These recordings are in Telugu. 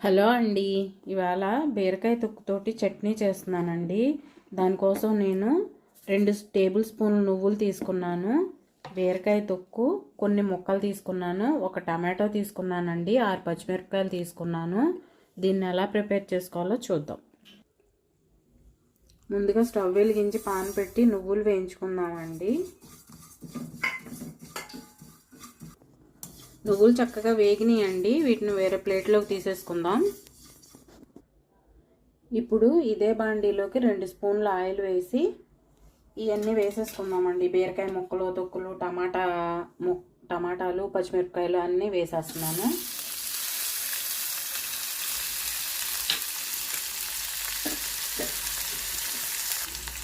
హలో అండి. ఇవాళ బీరకాయ తొక్కుతోటి చట్నీ చేస్తున్నానండి. దానికోసం నేను 2 టేబుల్ స్పూన్లు నువ్వులు తీసుకున్నాను, బీరకాయ తొక్కు కొన్ని ముక్కలు తీసుకున్నాను, ఒక టమాటో తీసుకున్నానండి, 6 పచ్చిమిరపకాయలు తీసుకున్నాను. దీన్ని ఎలా ప్రిపేర్ చేసుకోవాలో చూద్దాం. ముందుగా స్టవ్ వెలిగించి పాన్ పెట్టి నువ్వులు వేయించుకుందామండి. నువ్వులు చక్కగా వేగినాయండి. వీటిని వేరే ప్లేట్లోకి తీసేసుకుందాం. ఇప్పుడు ఇదే బాండీలోకి 2 స్పూన్ల ఆయిల్ వేసి ఇవన్నీ వేసేసుకుందామండి. బీరకాయ ముక్కలు, తొక్కులు, టమాటాలు, పచ్చిమిరపకాయలు అన్నీ వేసేస్తున్నాను.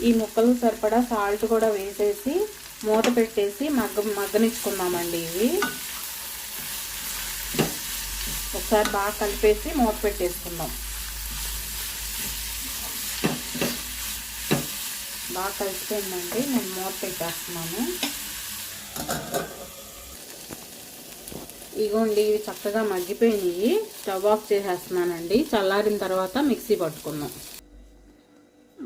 ఈ ముక్కలు సరిపడా సాల్ట్ కూడా వేసేసి మూత పెట్టేసి మగ్గనిచ్చుకుందామండి. ఇవి ఒకసారి బాగా కలిపేసి మూత పెట్టేసుకుందాం. బాగా కలిసిపోయిందండి. నేను మూత పెట్టేస్తున్నాను. ఇగోండి, ఇవి చక్కగా మగ్గిపోయినాయి. Stove off చేసేస్తున్నానండి. చల్లారిన తర్వాత మిక్సీ పట్టుకుందాం.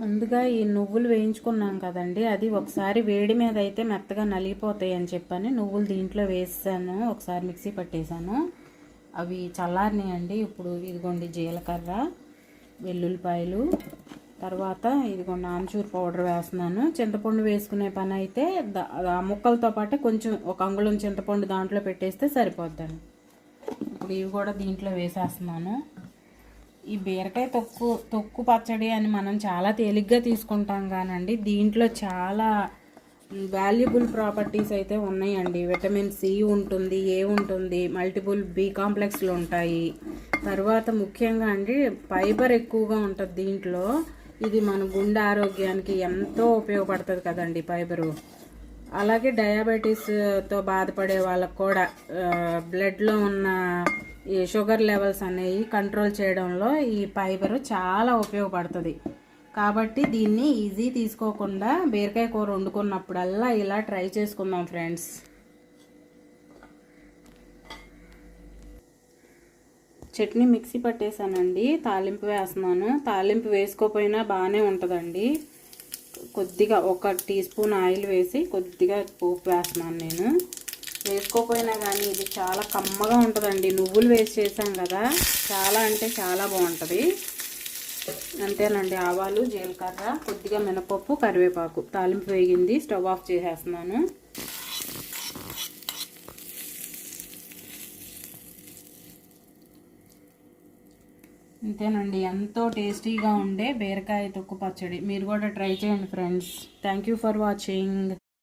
ముందుగా ఈ నువ్వులు వేయించుకున్నాం కదండి, అది ఒకసారి వేడి మీద అయితే మెత్తగా నలిగిపోతాయి అని చెప్పని నువ్వులు దీంట్లో వేసాను. ఒకసారి మిక్సీ పట్టేశాను. అవి చల్లారినాయండి. ఇప్పుడు ఇదిగోండి జీలకర్ర, వెల్లుల్లిపాయలు, తర్వాత ఇదిగోండి ఆమ్చూర్ పౌడర్ వేస్తున్నాను. చింతపండు వేసుకునే పని అయితే ఆ ముక్కలతో పాటు కొంచెం ఒక అంగుళం చింతపండు దాంట్లో పెట్టేస్తే సరిపోద్దండి. ఇప్పుడు ఇవి కూడా దీంట్లో వేసేస్తున్నాను. ఈ బీరకాయ తొక్కు పచ్చడి అని మనం చాలా తేలిగ్గా తీసుకుంటాం కానండి, దీంట్లో చాలా వాల్యుబుల్ ప్రాపర్టీస్ అయితే ఉన్నాయండి. విటమిన్ సి ఉంటుంది, ఏ ఉంటుంది, మల్టిపుల్ బి కాంప్లెక్స్లు ఉంటాయి. తర్వాత ముఖ్యంగా అండి ఫైబర్ ఎక్కువగా ఉంటుంది దీంట్లో. ఇది మన గుండె ఆరోగ్యానికి ఎంతో ఉపయోగపడుతుంది కదండి ఫైబరు. అలాగే డయాబెటీస్తో బాధపడే వాళ్ళకు కూడా బ్లడ్లో ఉన్న ఈ షుగర్ లెవెల్స్ అనేవి కంట్రోల్ చేయడంలో ఈ ఫైబరు చాలా ఉపయోగపడుతుంది. కాబట్టి దీన్ని ఈజీ తీసుకోకుండా బీరకాయ కూర వండుకున్నప్పుడల్లా ఇలా ట్రై చేసుకుందాం ఫ్రెండ్స్. చట్నీ మిక్సీ పట్టేశానండి. తాలింపు వేస్తున్నాను. తాలింపు వేసుకోపోయినా బాగానే ఉంటుందండి. కొద్దిగా 1 టీ స్పూన్ ఆయిల్ వేసి కొద్దిగా పోపు వేస్తున్నాను నేను. వేసుకోపోయినా కానీ ఇది చాలా కమ్మగా ఉంటుందండి. నువ్వులు వేసి చేసాం కదా, చాలా అంటే చాలా బాగుంటుంది. అంతేనండి. ఆవాలు, జీలకర్ర, కొద్దిగా మినపప్పు, కరివేపాకు. తాలింపు వేగింది. స్టవ్ ఆఫ్ చేసేస్తున్నాను. అంతేనండి. ఎంతో టేస్టీగా ఉండే బీరకాయ తొక్కు పచ్చడి. మీరు కూడా ట్రై చేయండి friends. Thank you for watching.